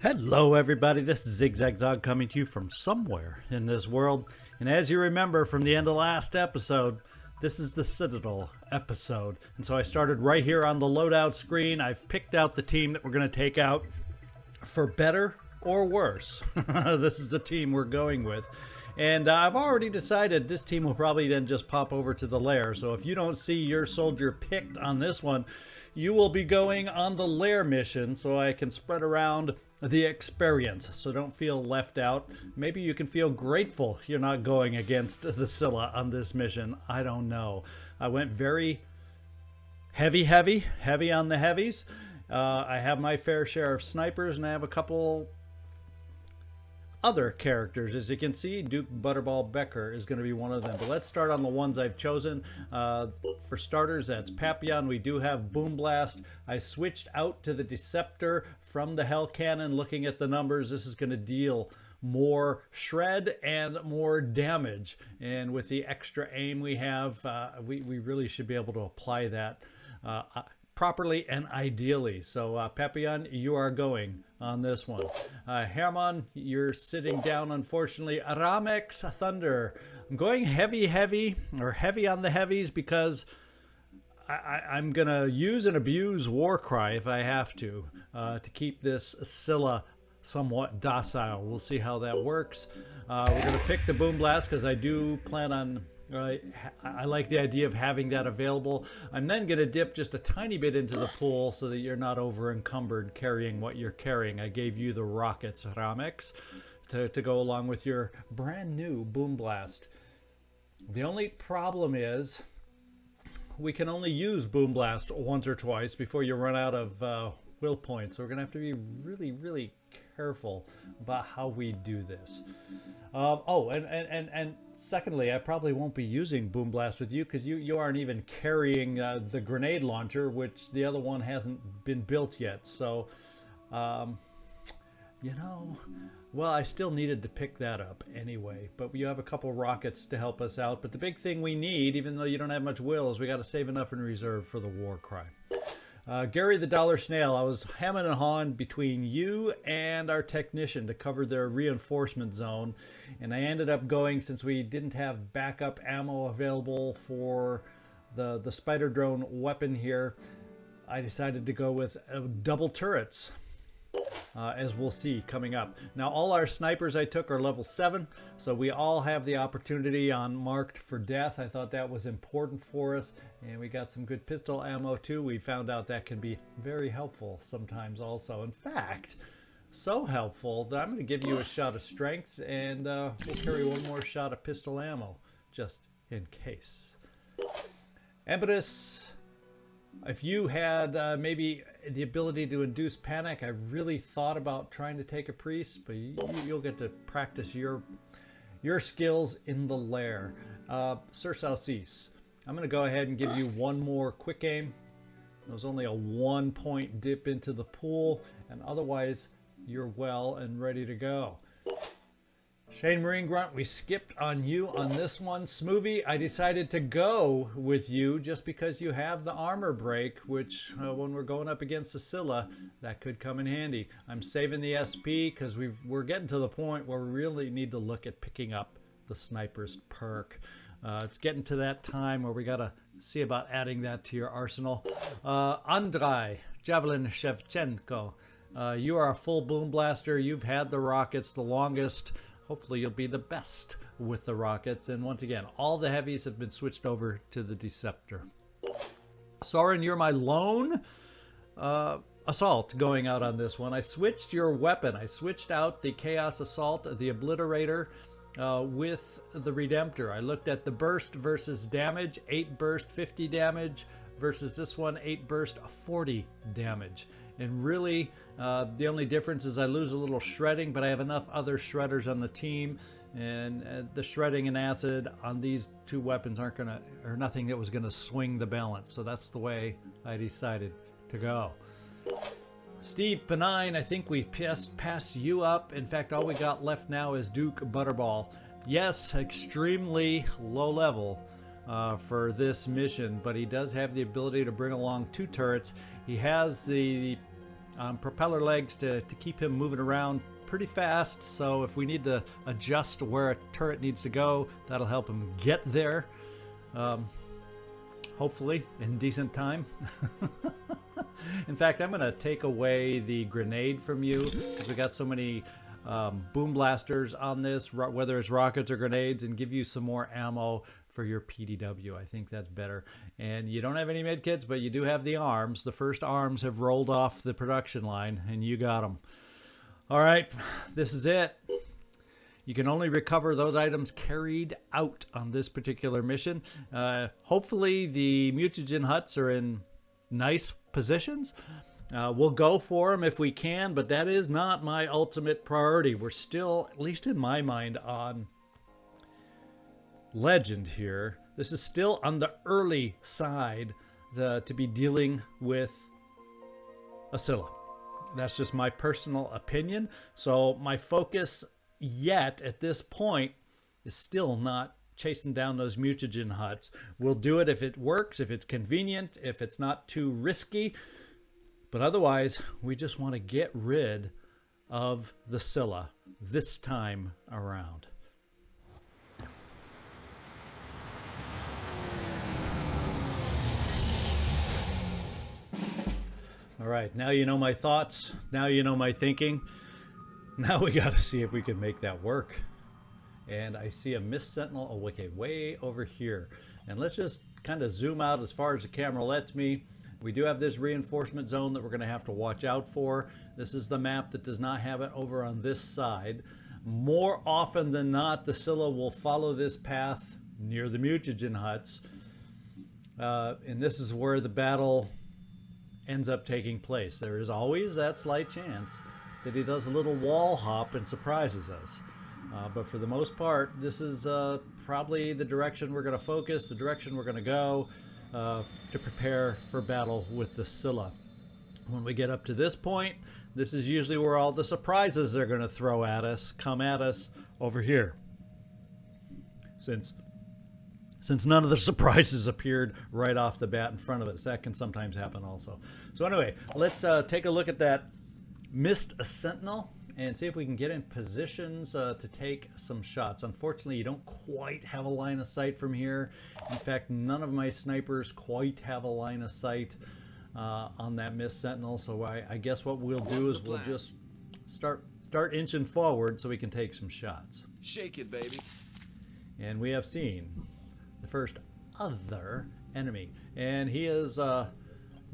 Hello everybody, this is Zigzag coming to you from somewhere in this world. And as you remember from the end of the last episode, this is the Citadel episode. And so I started right here on the loadout screen. I've picked out the team that we're going to take out for better or worse. This is the team we're going with. And I've already decided this team will probably then just pop over to the lair. So if you don't see your soldier picked on this one, you will be going on the lair mission so I can spread around the experience. So don't feel left out. Maybe you can feel grateful you're not going against the Scylla on this mission. I don't know. I went very heavy on the heavies. I have my fair share of snipers, and I have a couple other characters. As you can see, Duke Butterball Becker is going to be one of them. But let's start on the ones I've chosen. For starters, that's Papillon. We do have Boom Blast. I switched out to the Deceptor from the Hell Cannon. Looking at the numbers, this is going to deal more shred and more damage. And with the extra aim we have, we really should be able to apply that properly and ideally. So Papillon, you are going on this one. Herman, you're sitting down, unfortunately. Aramex Thunder. I'm going heavy on the heavies because I'm gonna use and abuse Warcry if I have to keep this Scylla somewhat docile. We'll see how that works. We're gonna pick the Boom Blast because I do plan on I like the idea of having that available. I'm then going to dip just a tiny bit into the pool so that you're not over encumbered carrying what you're carrying. I gave you the rockets, Ramex, to go along with your brand new Boom Blast. The only problem is we can only use Boom Blast once or twice before you run out of will points. So we're going to have to be really careful about how we do this. And secondly, I probably won't be using Boom Blast with you because you aren't even carrying the grenade launcher, which the other one hasn't been built yet. So, well, I still needed to pick that up anyway. But you have a couple rockets to help us out. But the big thing we need, even though you don't have much will, is we got to save enough in reserve for the Warcry. Gary the Dollar Snail, I was hemming and hawing between you and our technician to cover their reinforcement zone, and I ended up going, since we didn't have backup ammo available for the spider drone weapon here, I decided to go with double turrets, as we'll see coming up. Now all our snipers I took are level 7, so we all have the opportunity on marked for death. I thought that was important for us, and we got some good pistol ammo too. We found out that can be very helpful sometimes also. In fact, so helpful that I'm going to give you a shot of strength, and we'll carry one more shot of pistol ammo just in case. Impetus, if you had maybe the ability to induce panic, I really thought about trying to take a priest, but you'll get to practice your skills in the lair. Sir Salcease, I'm going to go ahead and give you one more quick aim. It was only a 1-point dip into the pool, and otherwise you're well and ready to go. Shane Marine Grunt, we skipped on you on this one. Smoovie, I decided to go with you just because you have the armor break, which when we're going up against the Scylla, that could come in handy. I'm saving the SP because we're getting to the point where we really need to look at picking up the sniper's perk. It's getting to that time where we got to see about adding that to your arsenal. Andrei Javelin Shevchenko, you are a full Boom Blaster. You've had the rockets the longest. Hopefully you'll be the best with the rockets. And once again, all the heavies have been switched over to the Deceptor. Soren, you're my lone assault going out on this one. I switched your weapon. I switched out the Chaos Assault, the Obliterator, with the Redemptor. I looked at the burst versus damage, 8 burst 50 damage versus this one 8 burst 40 damage. And really the only difference is I lose a little shredding, but I have enough other shredders on the team, and the shredding and acid on these two weapons aren't gonna, or nothing that was gonna swing the balance. So that's the way I decided to go. Steve Penine, I think we passed you up. In fact, all we got left now is Duke Butterball. Yes, extremely low level for this mission, but he does have the ability to bring along 2 turrets. He has the propeller legs to keep him moving around pretty fast. So if we need to adjust where a turret needs to go, that'll help him get there. Hopefully in decent time. In fact, I'm going to take away the grenade from you because we got so many boom blasters on this, whether it's rockets or grenades, and give you some more ammo for your PDW. I think that's better. And you don't have any med kits, but you do have the arms. The first arms have rolled off the production line, and you got them. All right, this is it. You can only recover those items carried out on this particular mission. Hopefully the mutagen huts are in nice positions. We'll go for them if we can, but that is not my ultimate priority. We're still, at least in my mind, on Legend here. This is still on the early side to be dealing with Ascilla. That's just my personal opinion. So my focus yet at this point is still not chasing down those mutagen huts. We'll do it if it works, if it's convenient, if it's not too risky. But otherwise, we just want to get rid of the Scylla this time around. All right, now you know my thoughts. Now you know my thinking. Now we got to see if we can make that work. And I see a mist sentinel, oh, okay, way over here. And let's just kind of zoom out as far as the camera lets me. We do have this reinforcement zone that we're going to have to watch out for. This is the map that does not have it over on this side. More often than not, the Scylla will follow this path near the mutagen huts. And this is where the battle ends up taking place. There is always that slight chance that he does a little wall hop and surprises us. But for the most part, this is probably the direction we're going to focus, the direction we're going to go to prepare for battle with the Scylla. When we get up to this point, this is usually where all the surprises they're going to throw at us, come at us over here. Since none of the surprises appeared right off the bat in front of us. That can sometimes happen also. So anyway, let's take a look at that Mist Sentinel and see if we can get in positions to take some shots. Unfortunately, you don't quite have a line of sight from here. In fact, none of my snipers quite have a line of sight on that Mist Sentinel. So I guess what we'll do is we'll just start inching forward so we can take some shots. Shake it, baby. And we have seen the first other enemy, and he has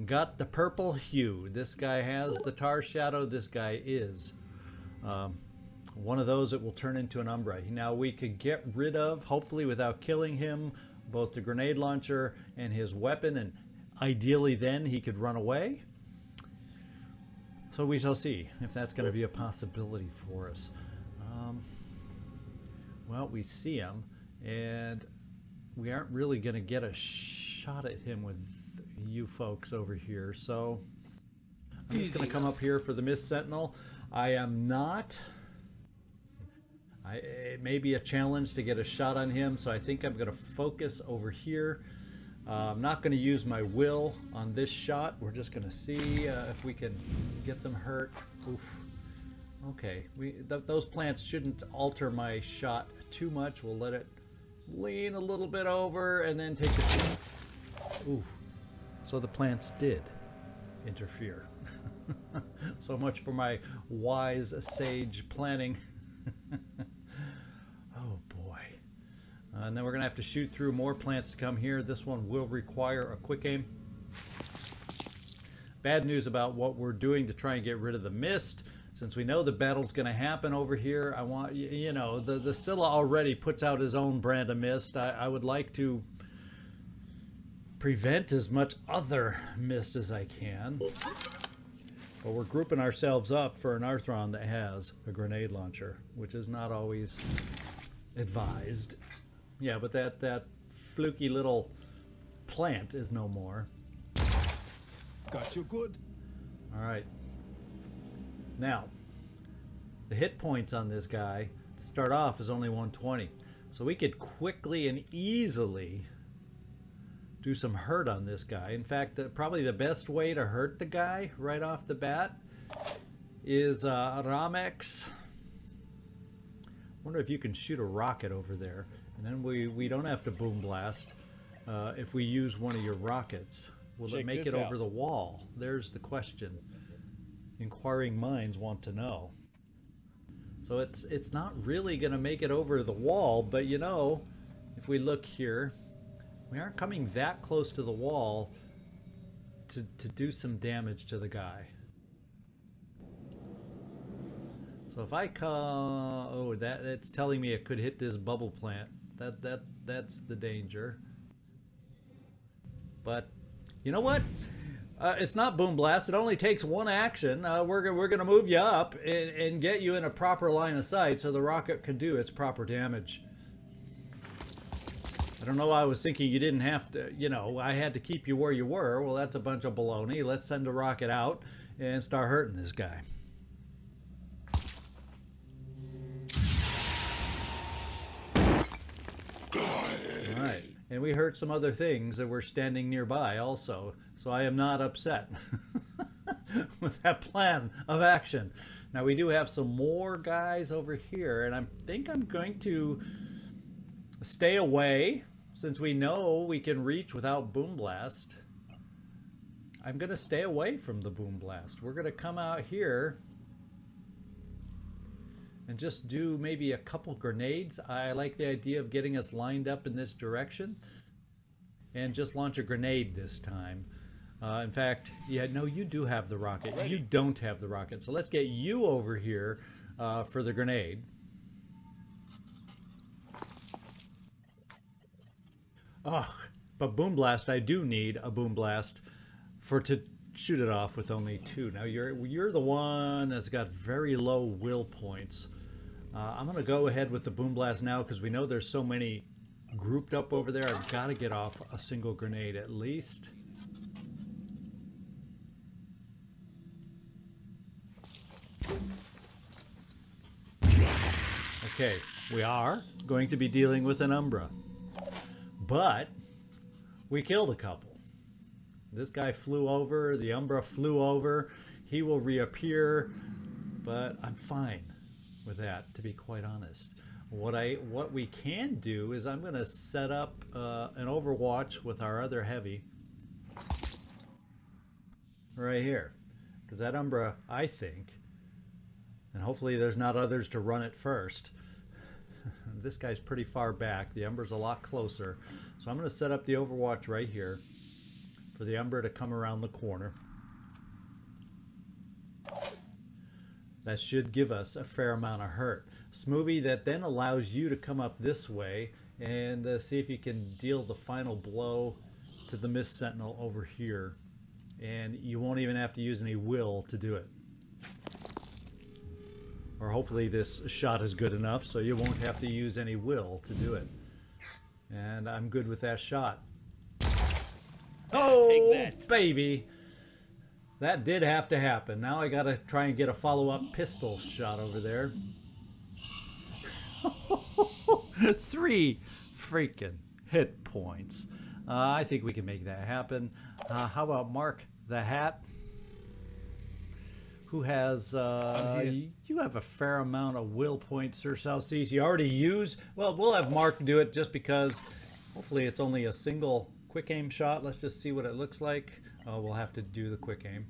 got the purple hue. This guy has the tar shadow. This guy is one of those that will turn into an Umbra. Now we could get rid of, hopefully without killing him, both the grenade launcher and his weapon, and ideally then he could run away. So we shall see if that's going to be a possibility for us. Well, we see him, and we aren't really going to get a shot at him with you folks over here. So I'm just going to come up here for the Mist Sentinel. I am not. It may be a challenge to get a shot on him, so I think I'm going to focus over here. I'm not going to use my will on this shot. We're just going to see if we can get some hurt. Oof. Okay, those plants shouldn't alter my shot too much. We'll let it lean a little bit over and then take a shot. Ooh, so the plants did interfere. So much for my wise sage planning. Oh boy. And then we're going to have to shoot through more plants to come here. This one will require a quick aim. Bad news about what we're doing to try and get rid of the mist. Since we know the battle's going to happen over here, I want, you know, the Scylla already puts out his own brand of mist. I would like to prevent as much other mist as I can. But we're grouping ourselves up for an Arthron that has a grenade launcher, which is not always advised. Yeah, but that fluky little plant is no more. Got you good. All right. Now, the hit points on this guy to start off is only 120. So we could quickly and easily do some hurt on this guy. In fact, probably the best way to hurt the guy right off the bat is Ramex. Wonder if you can shoot a rocket over there, and then we don't have to boom blast if we use one of your rockets. Will it make it over the wall? There's the question. Inquiring minds want to know. So it's not really going to make it over the wall, but you know, if we look here, we aren't coming that close to the wall to do some damage to the guy. So if I come, oh, that's telling me it could hit this bubble plant. That's the danger. But you know what? It's not boom blast. It only takes one action. We're gonna move you up and get you in a proper line of sight so the rocket can do its proper damage. I don't know why I was thinking you didn't have to. You know, I had to keep you where you were. Well, that's a bunch of baloney. Let's send a rocket out and start hurting this guy. All right, and we hurt some other things that were standing nearby also. So I am not upset with that plan of action. Now we do have some more guys over here, and I think I'm going to stay away since we know we can reach without boom blast. I'm going to stay away from the boom blast. We're going to come out here and just do maybe a couple grenades. I like the idea of getting us lined up in this direction and just launch a grenade this time. In fact, yeah, no, you do have the rocket. Ready. You don't have the rocket. So let's get you over here for the grenade. Oh, but boom blast, I do need a boom blast to shoot it off with only 2. Now you're the one that's got very low will points. I'm gonna go ahead with the boom blast now because we know there's so many grouped up over there. I've got to get off a single grenade at least. Okay, we are going to be dealing with an Umbra, but we killed a couple. This guy flew over, the Umbra flew over. He will reappear, but I'm fine with that, to be quite honest. What we can do is I'm going to set up an Overwatch with our other heavy right here, because that Umbra, I think, and hopefully there's not others to run it first. This guy's pretty far back. The Umbra's a lot closer. So I'm going to set up the Overwatch right here for the Umbra to come around the corner. That should give us a fair amount of hurt. Smoothie, that then allows you to come up this way and see if you can deal the final blow to the Mist Sentinel over here. And you won't even have to use any will to do it. Or hopefully this shot is good enough so you won't have to use any will to do it. And I'm good with that shot. Oh, baby! That did have to happen. Now I gotta try and get a follow-up pistol shot over there. 3 freaking hit points. I think we can make that happen. How about Mark the Hat? Who has, you have a fair amount of will points, Sir South Seas. You already use, well, we'll have Mark do it just because hopefully it's only a single quick aim shot. Let's just see what it looks like. We'll have to do the quick aim.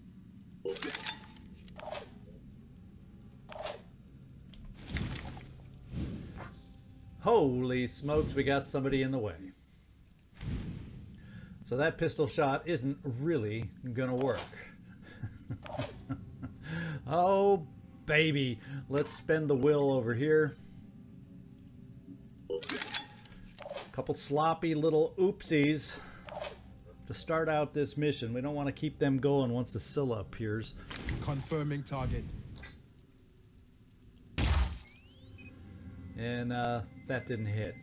Holy smokes, we got somebody in the way. So that pistol shot isn't really gonna work. Oh, baby. Let's spend the will over here. Couple sloppy little oopsies to start out this mission. We don't want to keep them going once the Scylla appears. Confirming target. And that didn't hit.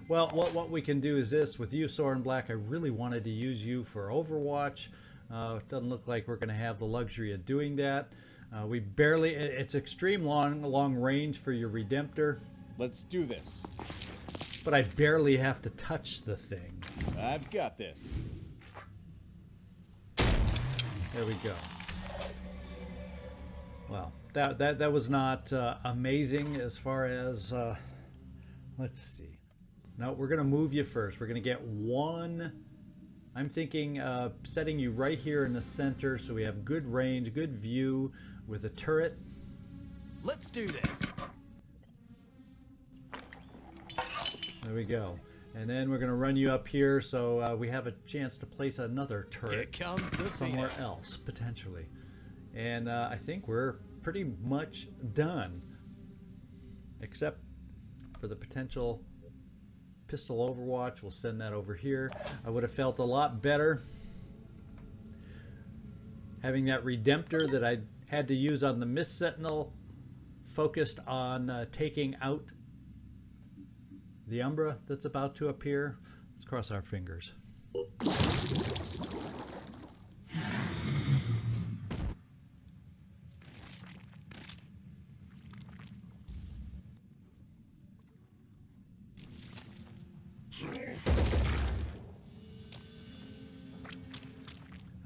Well, what we can do is this. With you, Soren Black, I really wanted to use you for Overwatch. It doesn't look like we're going to have the luxury of doing that. We barely, it's extreme long range for your Redemptor. Let's do this. But I barely have to touch the thing. I've got this. There we go. Well, that was not amazing as far as let's see. No, we're gonna move you first. We're gonna get one. I'm thinking setting you right here in the center so we have good range, good view with a turret. Let's do this. There we go. And then we're gonna run you up here so we have a chance to place another turret Here comes the somewhere Phoenix. else potentially. And I think we're pretty much done, except for the potential pistol overwatch. We'll send that over here. I would have felt a lot better having that Redemptor that I had to use on the Mist Sentinel focused on taking out the Umbra that's about to appear. Let's cross our fingers.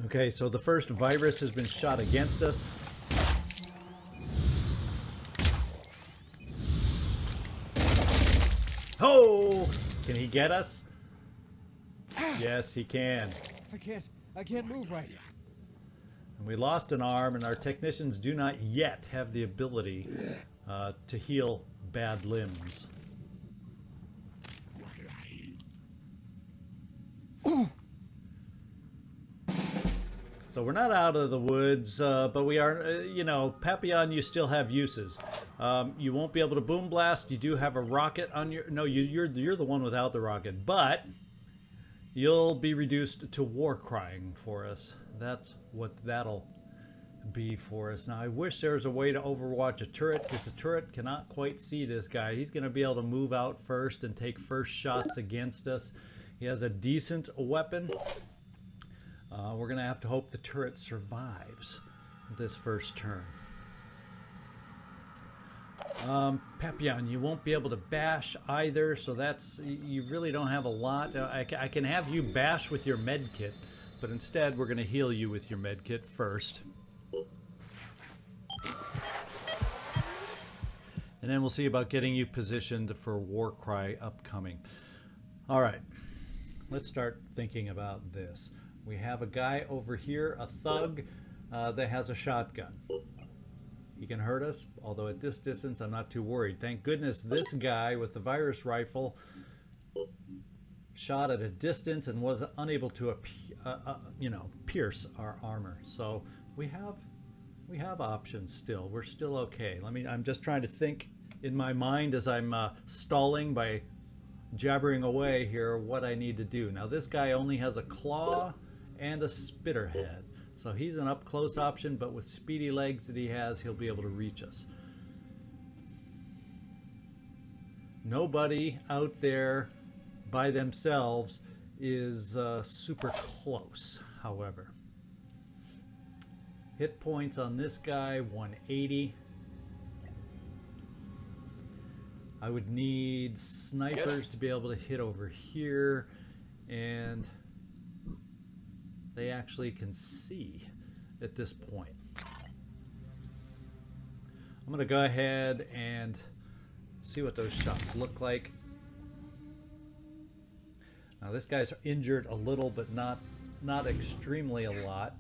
Okay, so the first virus has been shot against us. Oh! Can he get us? Yes, he can. I can't move right. And we lost an arm, and our technicians do not yet have the ability to heal bad limbs. So we're not out of the woods, but we are, you know, Papillon, you still have uses. You won't be able to boom blast. You do have a rocket on your... No, you're the one without the rocket, but you'll be reduced to war crying for us. That's what that'll be for us. Now, I wish there was a way to overwatch a turret, because the turret cannot quite see this guy. He's going to be able to move out first and take first shots against us. He has a decent weapon. We're going to have to hope the turret survives this first turn. Papillon, you won't be able to bash either, so that's... You really don't have a lot. I can have you bash with your med kit, but instead we're going to heal you with your med kit first. And then we'll see about getting you positioned for Warcry upcoming. All right, let's start thinking about this. We have a guy over here, a thug, that has a shotgun. He can hurt us, although at this distance I'm not too worried. Thank goodness this guy with the virus rifle shot at a distance and was unable to pierce our armor. So we have options still. We're still okay. I'm just trying to think in my mind as I'm stalling by jabbering away here what I need to do. Now this guy only has a claw and a spitter head, so he's an up close option, but with speedy legs that he has, he'll be able to reach us. Nobody out there by themselves is super close, however. Hit points on this guy 180. I would need snipers to be able to hit over here, and they actually can see at this point. I'm going to go ahead and see what those shots look like. Now this guy's injured a little, but not extremely a lot.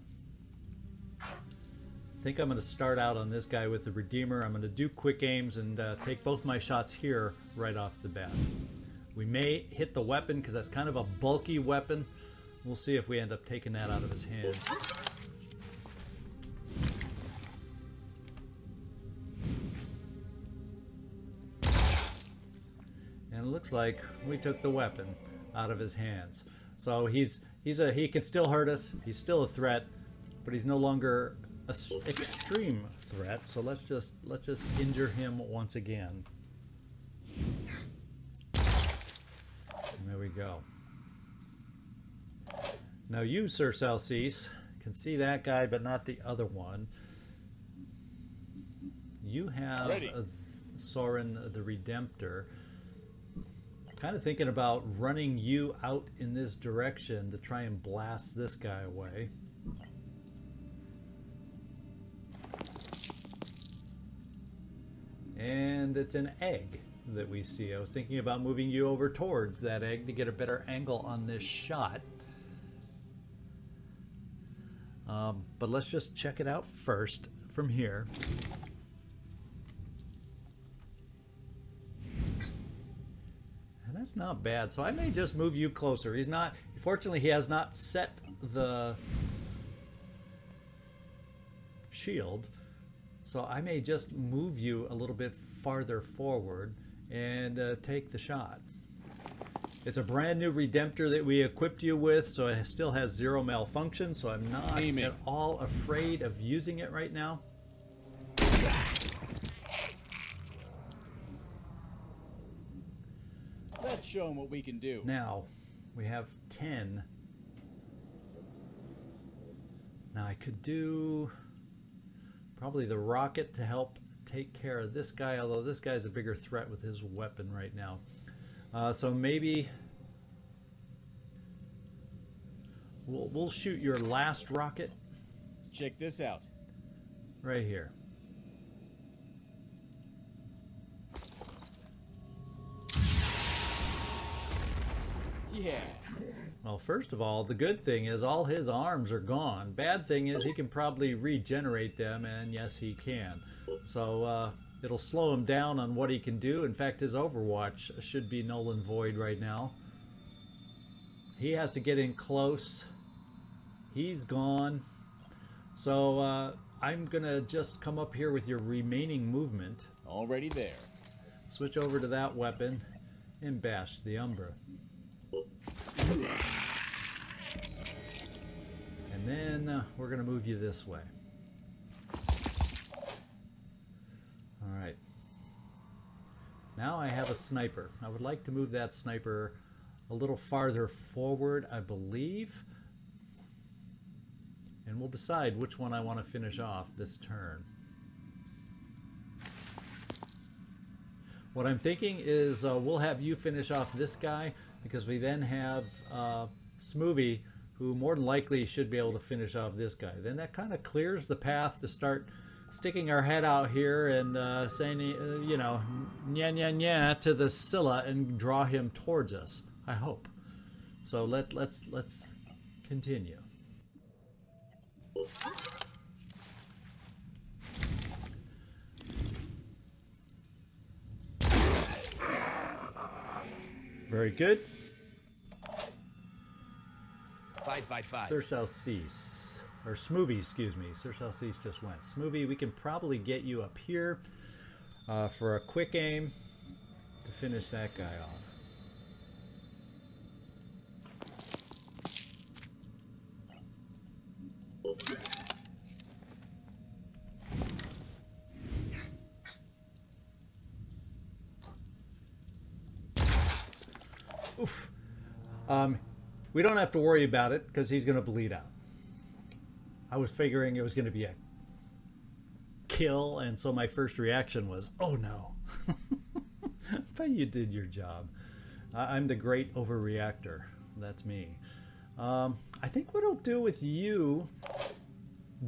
I think I'm going to start out on this guy with the Redeemer. I'm going to do quick aims and take both my shots here right off the bat. We may hit the weapon because that's kind of a bulky weapon. We'll see if we end up taking that out of his hands. And it looks like we took the weapon out of his hands. So he can still hurt us. He's still a threat, but he's no longer an extreme threat. So let's just injure him once again. And there we go. Now you, Sir Salcease, can see that guy, but not the other one. You have Soren the Redemptor. Kind of thinking about running you out in this direction to try and blast this guy away. and it's an egg that we see. I was thinking about moving you over towards that egg to get a better angle on this shot. But let's just check it out first from here. And that's not bad. So I may just move you closer. He's not, fortunately, he has not set the shield. So I may just move you a little bit farther forward and take the shot. It's a brand new Redemptor that we equipped you with, so it still has 0 malfunction, so I'm not at all afraid of using it right now. Let's show them what we can do. Now, we have 10. Now I could do probably the rocket to help take care of this guy, although this guy's a bigger threat with his weapon right now. So maybe we'll shoot your last rocket. Check this out. Right here. Yeah. Well, first of all, the good thing is all his arms are gone. Bad thing is he can probably regenerate them, and yes, he can. So it'll slow him down on what he can do. In fact, his Overwatch should be null and void right now. He has to get in close. He's gone. So I'm going to just come up here with your remaining movement. Already there. Switch over to that weapon and bash the Umbra. And then we're going to move you this way. Alright. Now I have a sniper. I would like to move that sniper a little farther forward, I believe. And we'll decide which one I want to finish off this turn. What I'm thinking is we'll have you finish off this guy, because we then have Smoovie, who more than likely should be able to finish off this guy. Then that kind of clears the path to start sticking our head out here and saying, you know, nya nya nya to the Scylla and draw him towards us. I hope. So let's continue. Very good. 5x5. Sir Cease, or Smoovie, excuse me. Sir Cease just went. Smoovie, we can probably get you up here for a quick aim to finish that guy off. Oof. We don't have to worry about it because he's going to bleed out. I was figuring it was going to be a kill, and so my first reaction was, oh no. But you did your job. I'm the great overreactor. That's me. I think what I'll do with you,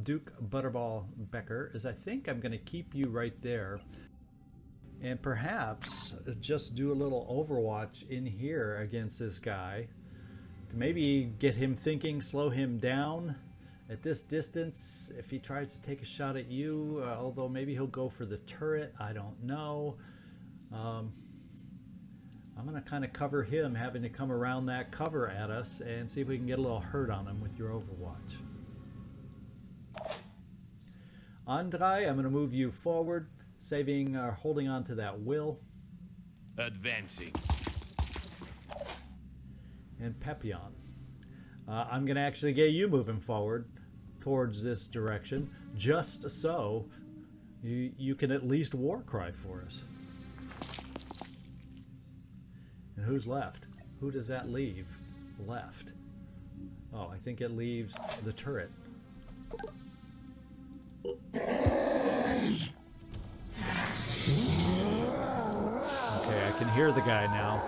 Duke Butterball Becker, is I think I'm going to keep you right there. And perhaps just do a little Overwatch in here against this guy to maybe get him thinking, slow him down at this distance. If he tries to take a shot at you, although maybe he'll go for the turret, I don't know. I'm going to kind of cover him, having to come around that cover at us and see if we can get a little hurt on him with your Overwatch. Andrei, I'm going to move you forward, saving or holding on to that will. Advancing. And Pepion, I'm going to actually get you moving forward towards this direction, just so you can at least war cry for us. And who's left? Who does that leave left? Oh, I think it leaves the turret. Okay, I can hear the guy now.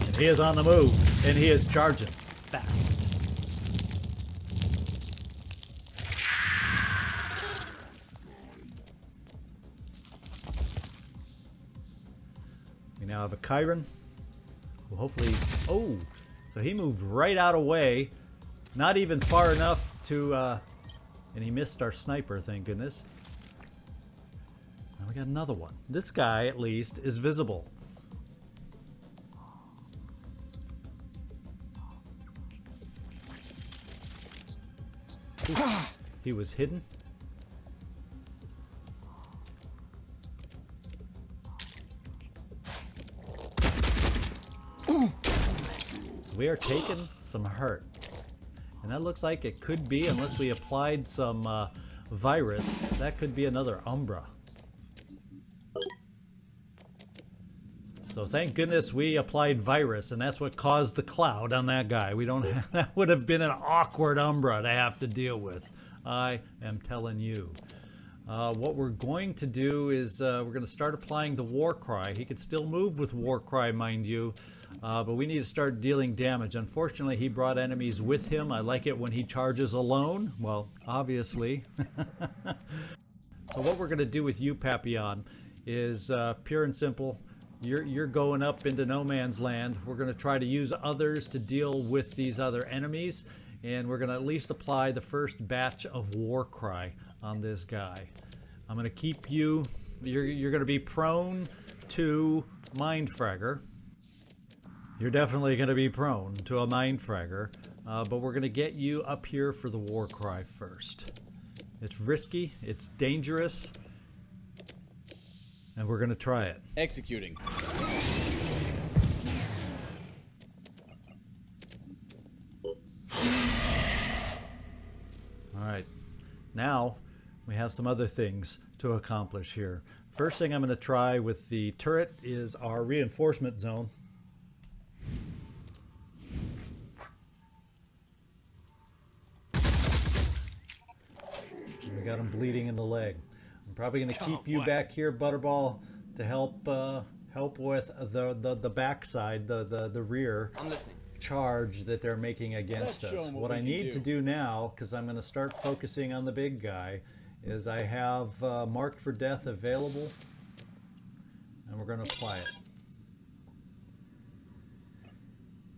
And he is on the move, and he is charging fast. now I have a Chiron. Well, hopefully... Oh! So he moved right out of way. Not even far enough to... and he missed our sniper, thank goodness. Now we got another one. This guy, at least, is visible. He was hidden. So we are taking some hurt. And that looks like it could be, unless we applied some virus, that could be another Umbra. So thank goodness we applied virus, and that's what caused the cloud on that guy. We don't have, that would have been an awkward Umbra to have to deal with. I am telling you. What we're going to do is we're going to start applying the war cry. He could still move with war cry, mind you, but we need to start dealing damage. Unfortunately, he brought enemies with him. I like it when he charges alone. Well, obviously. So what we're going to do with you, Papillon, is pure and simple. You're going up into no man's land. We're going to try to use others to deal with these other enemies, and we're going to at least apply the first batch of war cry on this guy. I'm going to keep you... You're going to be prone to Mindfragger. You're definitely going to be prone to a Mindfragger, but we're going to get you up here for the war cry first. It's risky, it's dangerous, and we're going to try it. Executing. Alright, now we have some other things to accomplish here. First thing I'm going to try with the turret is our reinforcement zone. We got him bleeding in the leg. I'm probably going to keep you back here, Butterball, to help help with the backside, the rear charge that they're making against us. What I need to do now, because I'm going to start focusing on the big guy, is I have Marked for Death available, and we're going to apply it.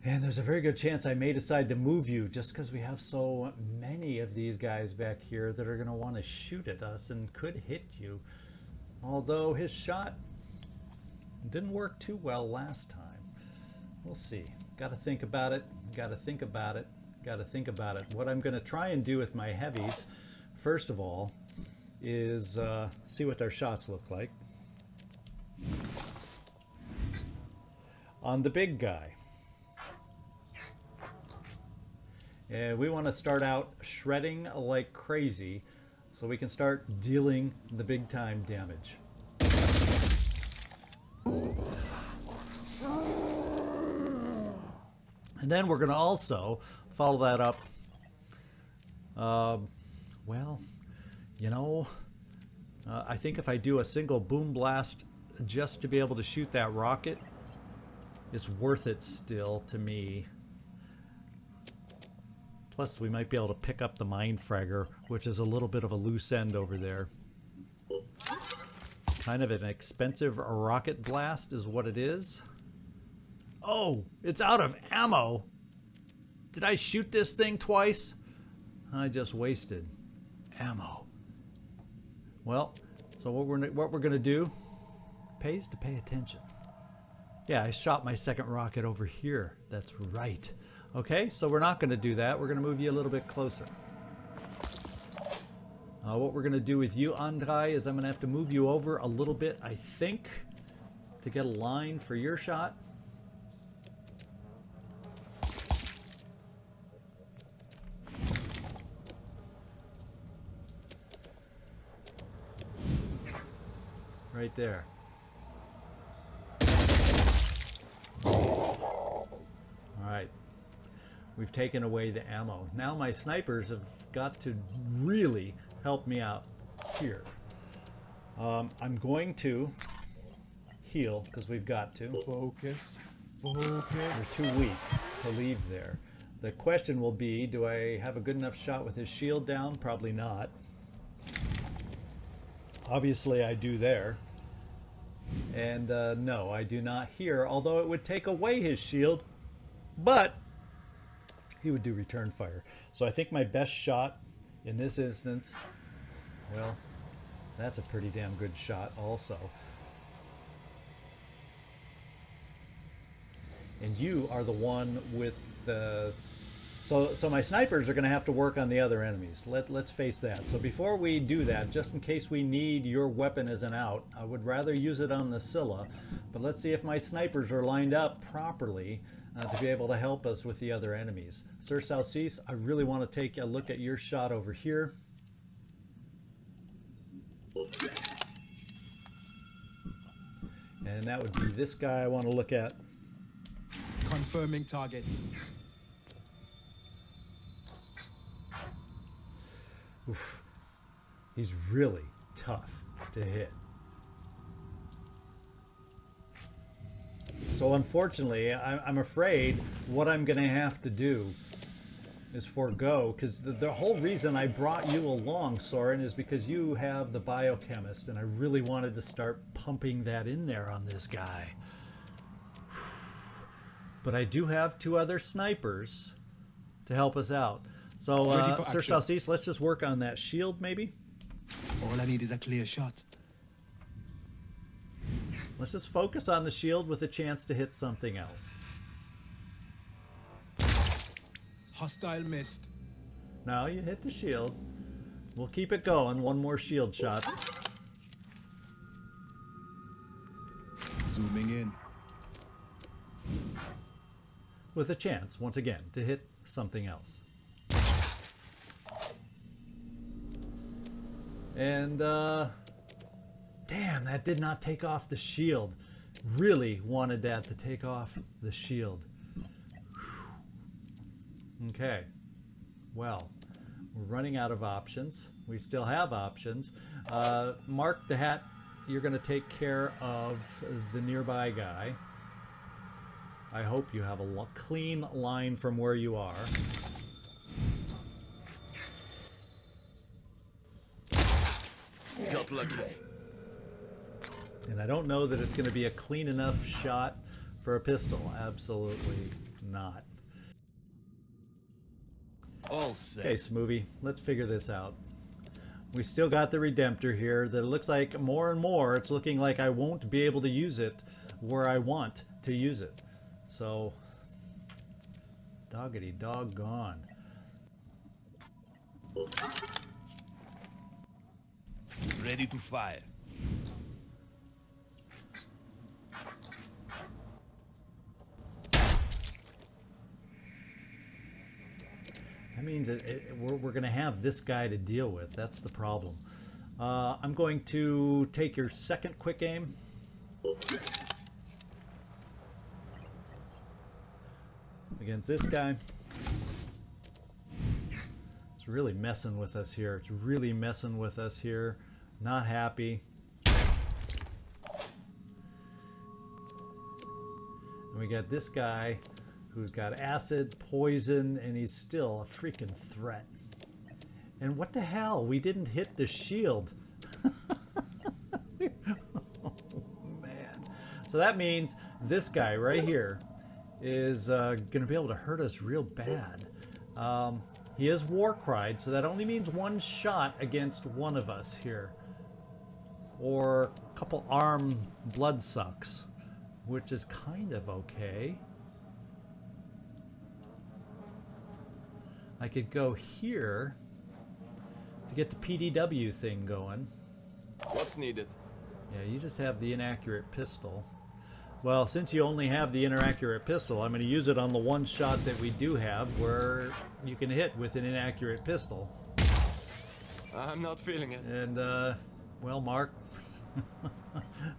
And there's a very good chance I may decide to move you just because we have so many of these guys back here that are going to want to shoot at us and could hit you. Although his shot didn't work too well last time. We'll see. Got to think about it. Got to think about it. Got to think about it. What I'm going to try and do with my heavies, first of all, is see what their shots look like. On the big guy. And we want to start out shredding like crazy so we can start dealing the big time damage. And then we're going to also follow that up. Well, you know, I think if I do a single boom blast just to be able to shoot that rocket, it's worth it still to me. Plus, we might be able to pick up the Mindfragger, which is a little bit of a loose end over there. Kind of an expensive rocket blast is what it is. Oh, it's out of ammo. Did I shoot this thing twice? I just wasted ammo. Well, so what we're gonna do pays to pay attention. Yeah, I shot my second rocket over here. That's right. Okay, so we're not going to do that. We're going to move you a little bit closer. What we're going to do with you, Andrei, is I'm going to have to move you over a little bit, I think, to get a line for your shot. Right there. All right. We've taken away the ammo. Now my snipers have got to really help me out here. I'm going to heal because we've got to. Focus. Focus. We're too weak to leave there. The question will be, do I have a good enough shot with his shield down? Probably not. Obviously I do there. And no, I do not hear, although it would take away his shield, but he would do return fire. So I think my best shot in this instance, well, that's a pretty damn good shot also. And you are the one with the... So my snipers are going to have to work on the other enemies. Let's face that. So before we do that, just in case we need your weapon as an out, I would rather use it on the Scylla. But let's see if my snipers are lined up properly to be able to help us with the other enemies. Sir Southeast, I really want to take a look at your shot over here. And that would be this guy I want to look at. Confirming target. Oof. He's really tough to hit. So unfortunately, I'm afraid what I'm going to have to do is forego, because the whole reason I brought you along, Soren, is because you have the biochemist, and I really wanted to start pumping that in there on this guy. But I do have two other snipers to help us out. So, Sir Southeast, let's just work on that shield, maybe? All I need is a clear shot. Let's just focus on the shield with a chance to hit something else. Hostile missed. Now you hit the shield. We'll keep it going. One more shield shot. Zooming in. With a chance, once again, to hit something else. And, damn, that did not take off the shield. Really wanted that to take off the shield. Okay. Well, we're running out of options. We still have options. Mark the Hat, you're going to take care of the nearby guy. I hope you have a clean line from where you are. Got lucky. And I don't know that it's going to be a clean enough shot for a pistol. Absolutely not. All set. Okay, Smoothie, let's figure this out. We still got the Redemptor here. That it looks like more and more, it's looking like I won't be able to use it where I want to use it. So, doggity doggone. Ready to fire. That means we're going to have this guy to deal with. That's the problem. I'm going to take your second quick aim. Against this guy. It's really messing with us here. It's really messing with us here. Not happy. And we got this guy who's got acid, poison, and he's still a freaking threat. And what the hell? We didn't hit the shield. Oh, man. So that means this guy right here is going to be able to hurt us real bad. He is war cried, so that only means one shot against one of us here. Or a couple arm blood sucks, which is kind of okay. I could go here to get the PDW thing going. What's needed? Yeah, you just have the inaccurate pistol. Well, since you only have the inaccurate pistol, I'm going to use it on the one shot that we do have where you can hit with an inaccurate pistol. I'm not feeling it. And, well, Mark,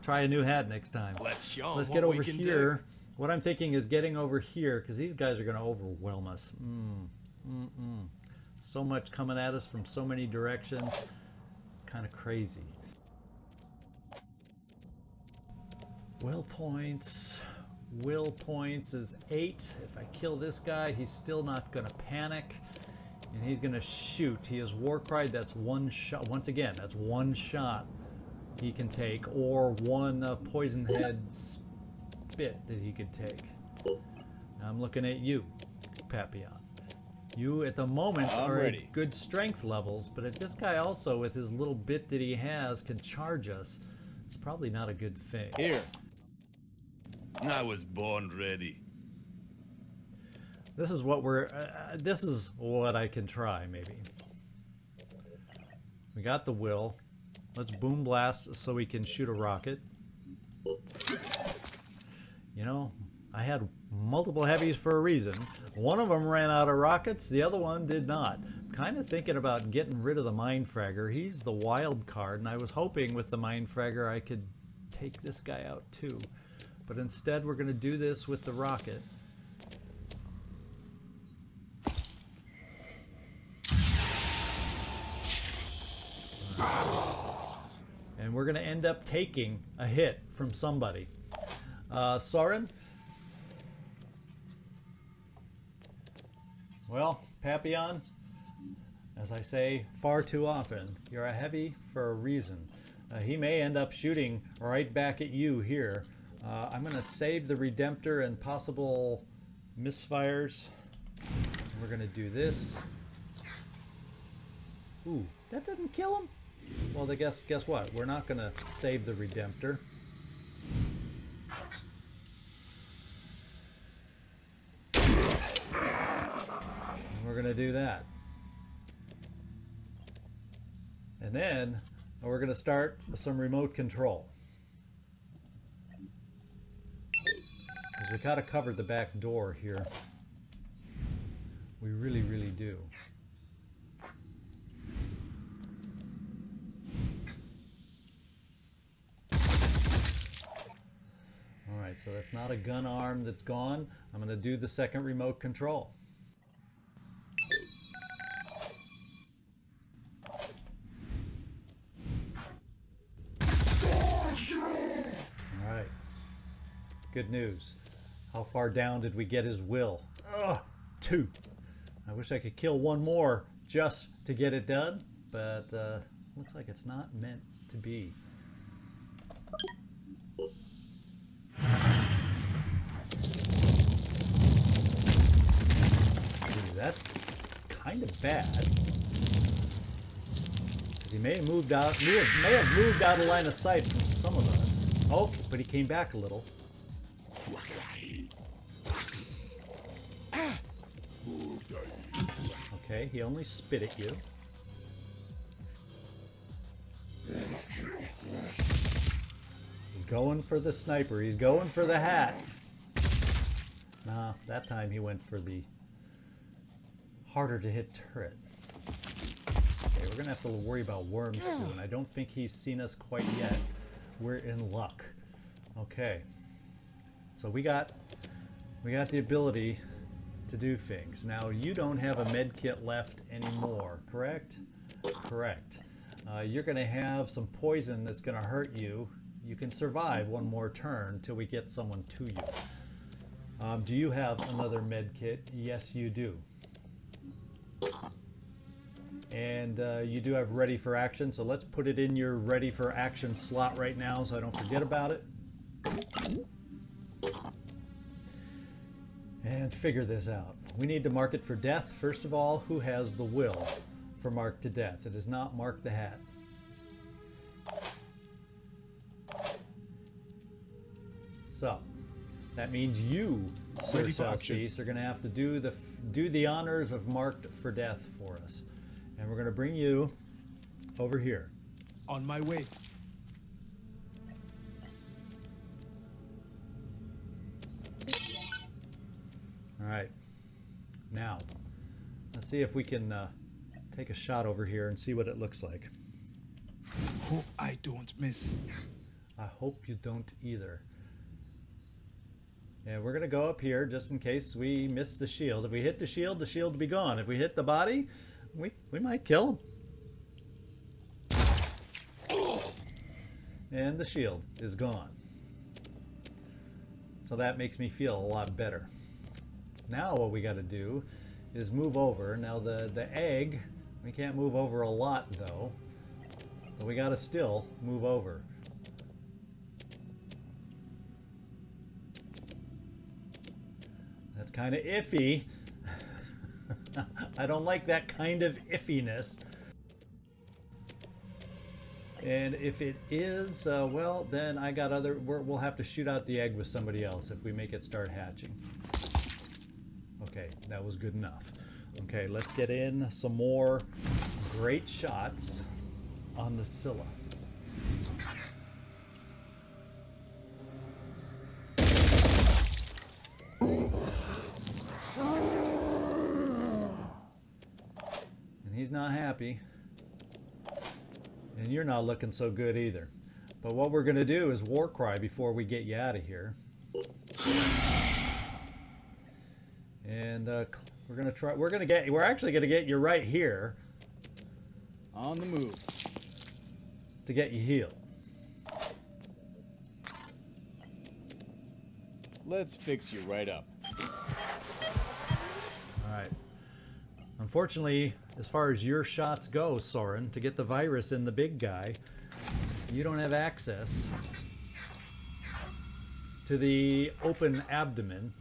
try a new hat next time. Let's show 'em Let's what get over we can here. do. What I'm thinking is getting over here, because these guys are going to overwhelm us. So much coming at us from so many directions. Kind of crazy. Will points. Will points is 8. If I kill this guy, he's still not going to panic. And he's going to shoot. He is war cried. That's one shot. Once again, that's one shot he can take, or one poison head spit that he could take. Now I'm looking at you, Papillon. You at the moment I'm are ready. at good strength levels, but if this guy also with his little bit that he has can charge us, it's probably not a good thing. Here. I was born ready. This is what this is what I can try, maybe. We got the will. Let's boom blast so we can shoot a rocket. You know, I had multiple heavies for a reason. One of them ran out of rockets, the other one did not. I'm kind of thinking about getting rid of the Mind Fragger. He's the wild card, and I was hoping with the Mind Fragger I could take this guy out too. But instead we're going to do this with the rocket. And we're going to end up taking a hit from somebody. Soren? Well, Papillon, as I say far too often, you're a heavy for a reason. He may end up shooting right back at you here. I'm going to save the Redemptor and possible misfires. We're going to do this. Ooh, that doesn't kill him? Well, guess what? We're not going to save the Redemptor. We're going to do that. And then we're going to start some remote control. Because we gotta cover the back door here. We really, really do. Alright, so that's not a gun arm that's gone. I'm going to do the second remote control. Alright. Good news. How far down did we get his will? Ugh, 2. I wish I could kill one more just to get it done, but looks like it's not meant to be. Ooh, that's kind of bad. Because he may have moved out. May have moved out of line of sight from some of us. Oh, but he came back a little. Okay, he only spit at you. He's going for the sniper. He's going for the hat. Nah, that time he went for the harder to hit turret. Okay, we're gonna have to worry about worms soon. I don't think he's seen us quite yet. We're in luck. Okay. So we got the ability to do things. Now you don't have a med kit left anymore, correct? Correct. You're going to have some poison that's going to hurt you. You can survive one more turn till we get someone to you. Do you have another med kit? Yes, you do. And you do have ready for action, so let's put it in your ready for action slot right now so I don't forget about it. And figure this out. We need to mark it for death. First of all, who has the will for mark to death? It is not Mark the Hat. So, that means you, Sir Celsius, are going to have to do the honors of marked for death for us. And we're going to bring you over here. On my way. Alright, now, let's see if we can take a shot over here and see what it looks like. Hope I don't miss. I hope you don't either. And we're going to go up here just in case we miss the shield. If we hit the shield will be gone. If we hit the body, we might kill him. And the shield is gone. So that makes me feel a lot better. Now what we got to do is move over. Now the egg, we can't move over a lot though. But we gotta still move over. That's kind of iffy. I don't like that kind of iffiness. And if it is, well, then I got other... we'll have to shoot out the egg with somebody else if we make it start hatching. Okay, that was good enough. Okay, let's get in some more great shots on the Scylla. And he's not happy. And you're not looking so good either. But what we're going to do is war cry before we get you out of here. And we're going to try... we're actually going to get you right here. On the move. To get you healed. Let's fix you right up. Alright. Unfortunately, as far as your shots go, Soren, to get the virus in the big guy, you don't have access to the open abdomen.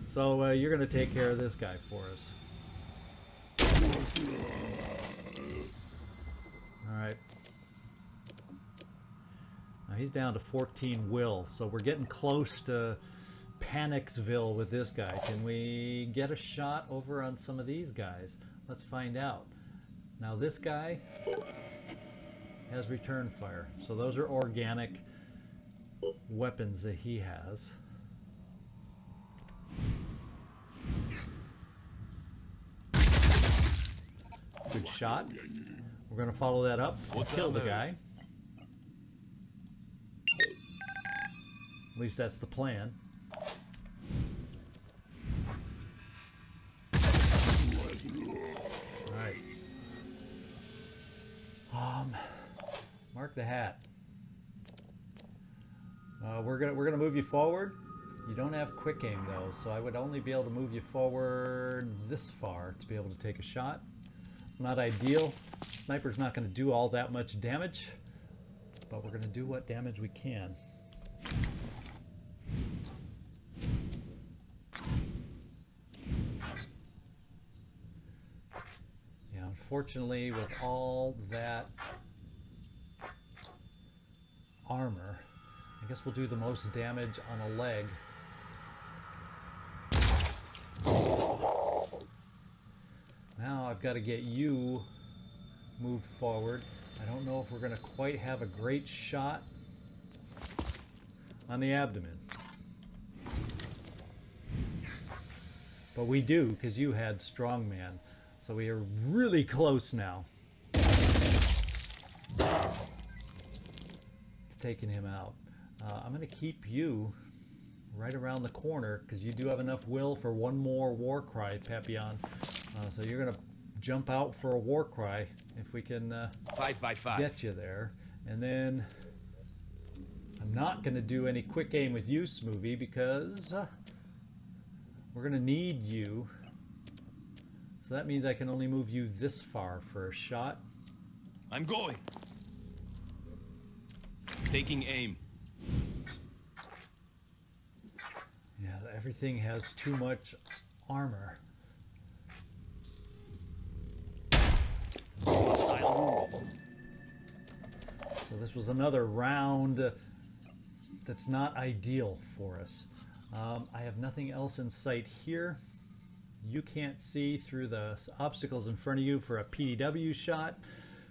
So you're going to take care of this guy for us. Alright. Now he's down to 14 will, so we're getting close to Panicsville with this guy. Can we get a shot over on some of these guys? Let's find out. Now this guy has return fire, so those are organic weapons that he has. Good shot. We're going to follow that up and kill the guy. At least that's the plan. Alright. Mark the hat. We're gonna move you forward. You don't have quick aim though, so I would only be able to move you forward this far to be able to take a shot. It's not ideal. Sniper's not going to do all that much damage, but we're going to do what damage we can. Yeah, unfortunately, with all that armor, I guess we'll do the most damage on a leg. Now I've got to get you moved forward. I don't know if we're going to quite have a great shot on the abdomen. But we do, because you had strongman. So we are really close now. It's taking him out. I'm going to keep you right around the corner, because you do have enough will for one more war cry, Papillon. So you're going to jump out for a war cry if we can 5x5 get you there. And then I'm not going to do any quick aim with you, Smoothie, because we're going to need you. So that means I can only move you this far for a shot. I'm going. Taking aim. Yeah, everything has too much armor. So this was another round that's not ideal for us. I have nothing else in sight here. You can't see through the obstacles in front of you for a PDW shot.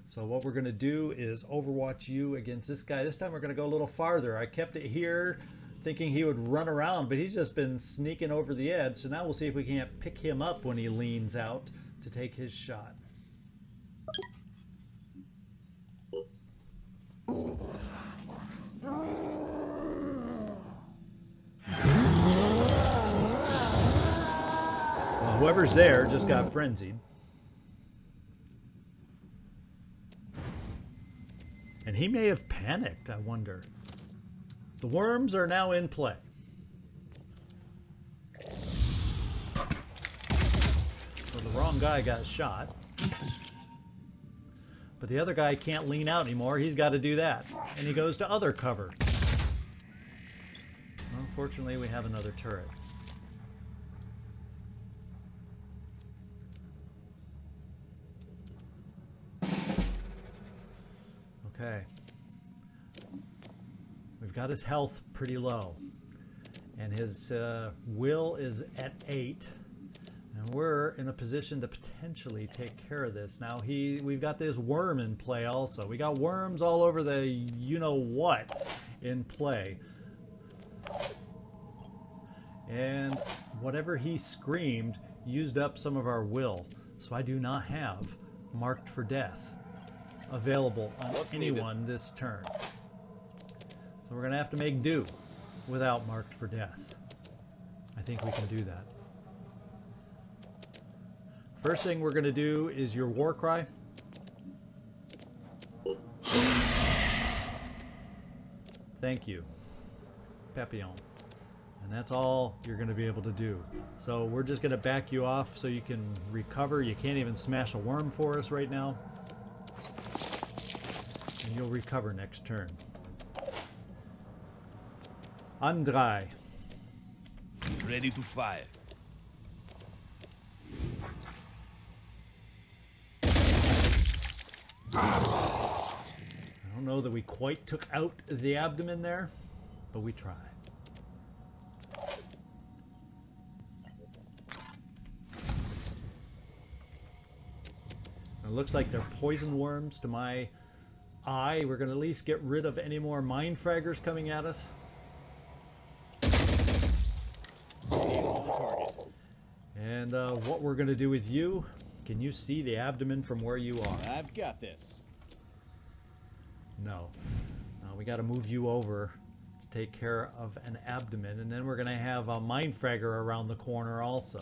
So what we're going to do is overwatch you against this guy. This time we're going to go a little farther. I kept it here thinking he would run around, but he's just been sneaking over the edge. So now we'll see if we can't pick him up when he leans out to take his shot. Well, whoever's there just got frenzied. And he may have panicked, I wonder. The worms are now in play. So the wrong guy got shot. But the other guy can't lean out anymore. He's got to do that. And he goes to other cover. Unfortunately, we have another turret. Okay. We've got his health pretty low. And his will is at 8. And we're in a position to potentially take care of this. Now we've got this worm in play also. We got worms all over the you-know-what in play. And whatever he screamed used up some of our will. So I do not have marked for death available on anyone this turn. So we're going to have to make do without marked for death. I think we can do that. First thing we're going to do is your war cry. Thank you, Papillon. And that's all you're going to be able to do. So we're just going to back you off so you can recover. You can't even smash a worm for us right now. And you'll recover next turn. Andrei. Ready to fire. I don't know that we quite took out the abdomen there, but we tried. It looks like they're poison worms to my eye. We're going to at least get rid of any more mind fraggers coming at us. And what we're going to do with you, can you see the abdomen from where you are? I've got this. No. We got to move you over to take care of an abdomen, and then we're going to have a mind fragger around the corner also.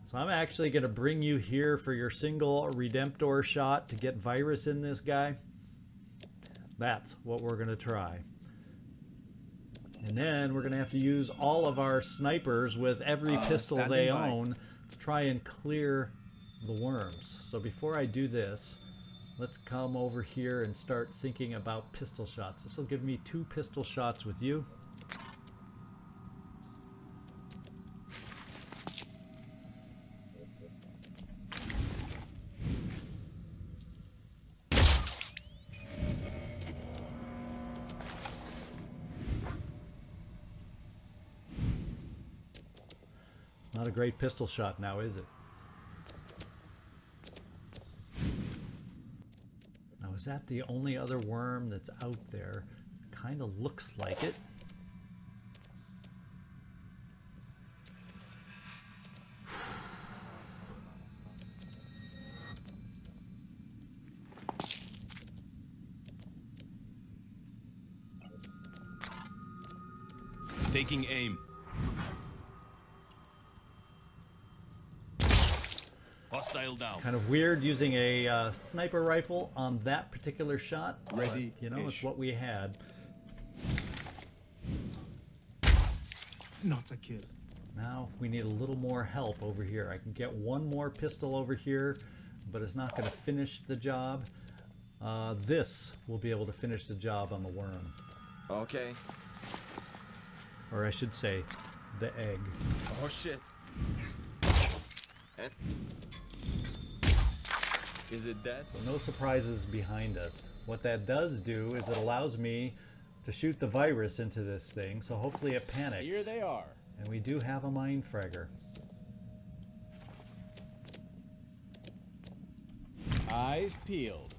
So I'm actually going to bring you here for your single Redemptor shot to get virus in this guy. That's what we're going to try. And then we're going to have to use all of our snipers with every pistol they own to try and clear the worms. So before I do this, let's come over here and start thinking about pistol shots. This will give me 2 pistol shots with you. Not a great pistol shot now, is it? Now, is that the only other worm that's out there? Kind of looks like it. Taking aim. Hostile down. Kind of weird using a sniper rifle on that particular shot. Ready, but, you know, it's what we had. Not a kill. Now we need a little more help over here. I can get one more pistol over here, but it's not going to finish the job. This will be able to finish the job on the worm. Okay. Or I should say, the egg. Oh shit. And is it dead? So no surprises behind us. What that does do is it allows me to shoot the virus into this thing, so hopefully it panics. Here they are. And we do have a mind fragger. Eyes peeled.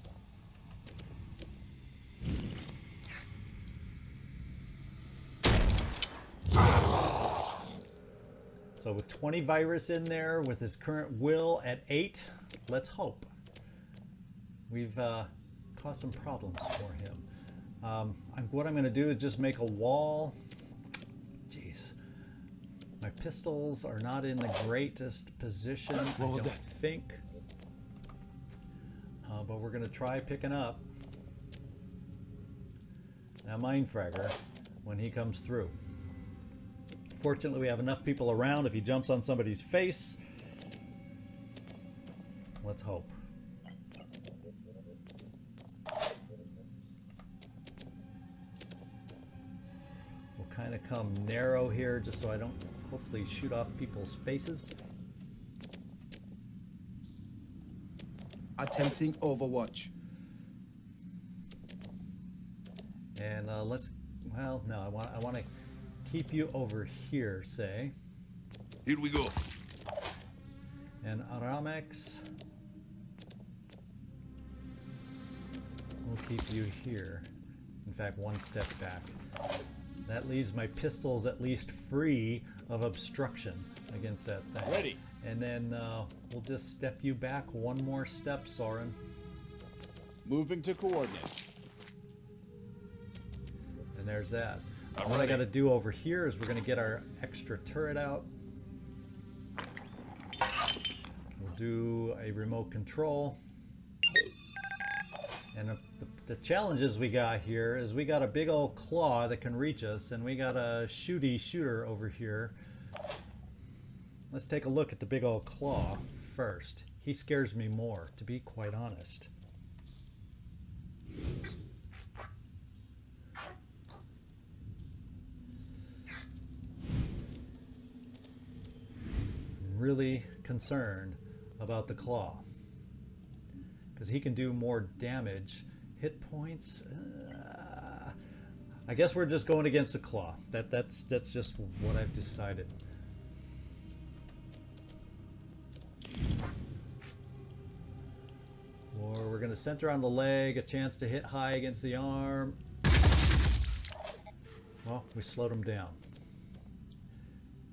So with 20 virus in there, with his current will at 8, let's hope. We've caused some problems for him. What I'm going to do is just make a wall. Jeez. My pistols are not in the greatest position, I don't think. But we're going to try picking up a mind fragger when he comes through. Fortunately, we have enough people around. If he jumps on somebody's face, let's hope. gonna come narrow here just so I don't hopefully shoot off people's faces. Attempting Overwatch. And let's, well, no, I want to keep you over here, say. Here we go. And armaments, we'll keep you here. In fact, one step back. That leaves my pistols at least free of obstruction against that thing. Ready. And then we'll just step you back one more step, Soren. Moving to coordinates. And there's that. I'm What I ready. got to do over here is we're going to get our extra turret out. We'll do a remote control. And the challenges we got here is we got a big old claw that can reach us, and we got a shooter over here. Let's take a look at the big old claw first. He scares me more, to be quite honest. I'm really concerned about the claw, because he can do more damage. Hit points, I guess we're just going against the claw. That's just what I've decided. Or we're going to center on the leg, a chance to hit high against the arm. Well, we slowed him down.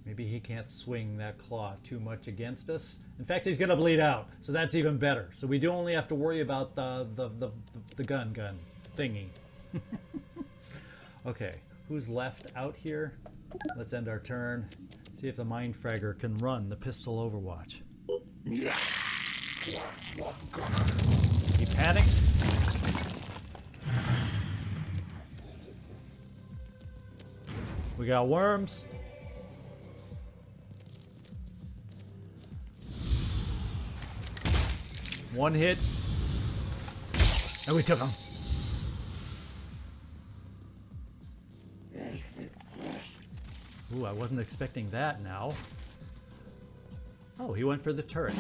Maybe he can't swing that claw too much against us. In fact, he's going to bleed out, so that's even better. So we do only have to worry about the gun thingy. Okay, who's left out here? Let's end our turn. See if the Mindfragger can run the pistol Overwatch. He panicked. We got worms. One hit. And we took him. Ooh, I wasn't expecting that now. Oh, he went for the turret.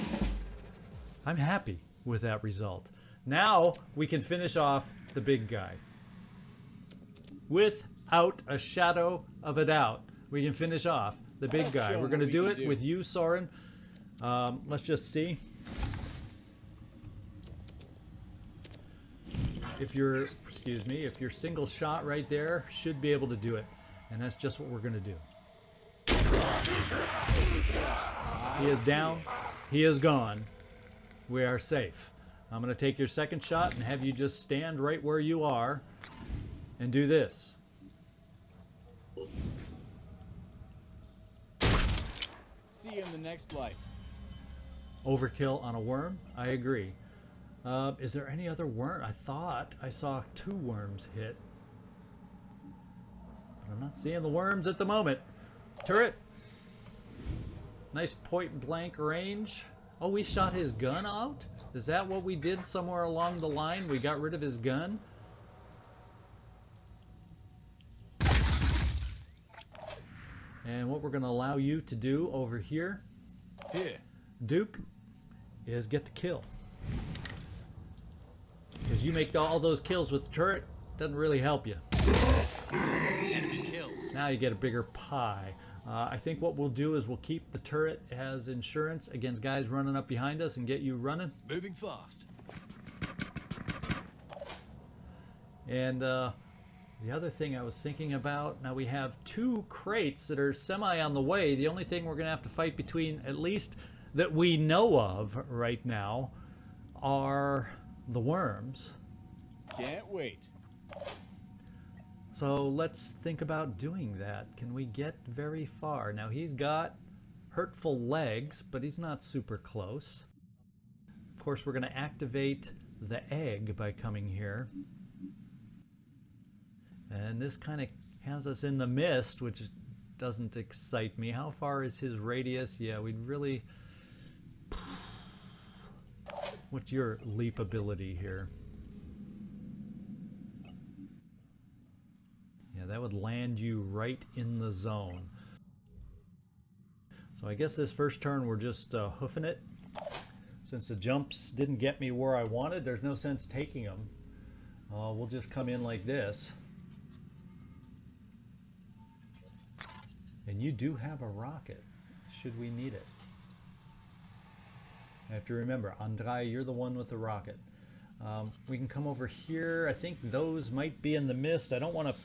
I'm happy with that result. Now we can finish off the big guy. Without a shadow of a doubt, we can finish off the big guy. Show We're what going to we do can it do. with you, Soren. Let's just see. If you're, excuse me, if you're single shot right there, should be able to do it. And that's just what we're going to do. He is down. He is gone. We are safe. I'm going to take your second shot and have you just stand right where you are and do this. See you in the next life. Overkill on a worm? I agree. Is there any other worm? I thought I saw 2 worms hit. But I'm not seeing the worms at the moment. Turret. Nice point blank range. Oh, we shot his gun out? Is that what we did somewhere along the line? We got rid of his gun? And what we're going to allow you to do over here, Here. Duke, is get the kill. Because you make all those kills with the turret, doesn't really help you. Enemy killed. Now you get a bigger pie. I think what we'll do is we'll keep the turret as insurance against guys running up behind us and get you running. Moving fast. And the other thing I was thinking about, now we have 2 crates that are semi on the way. The only thing we're going to have to fight between, at least that we know of right now, are the worms. Can't wait. So let's think about doing that. Can we get very far? Now he's got hurtful legs, but he's not super close. Of course, we're going to activate the egg by coming here. And this kind of has us in the mist, which doesn't excite me. How far is his radius? Yeah, we'd really... What's your leap ability here? Yeah, that would would land you right in the zone. So I guess this first turn we're just hoofing it. Since the jumps didn't get me where I wanted, there's no sense taking them. We'll just come in like this. And you do have a rocket, should we need it. I have to remember, Andrei, you're the one with the rocket. We can come over here. I think those might be in the mist. I don't want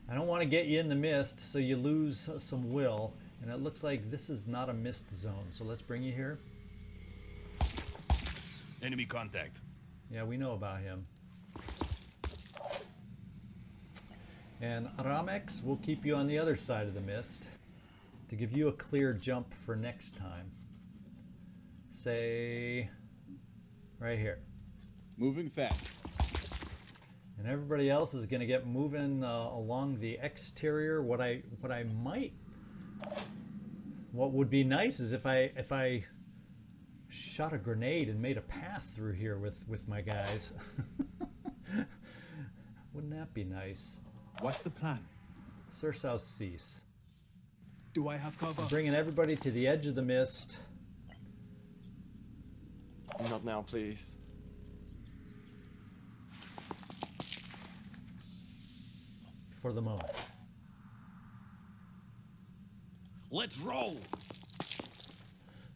to get you in the mist so you lose some will. And it looks like this is not a mist zone. So let's bring you here. Enemy contact. Yeah, we know about him. And Ramex will keep you on the other side of the mist to give you a clear jump for next time. Say right here. Moving fast. And everybody else is going to get moving along the exterior. What would be nice is if I shot a grenade and made a path through here with my guys. Wouldn't that be nice? What's the plan? Sir South Cease. Do I have cover? Bringing everybody to the edge of the mist. Not now, please. For the moment. Let's roll.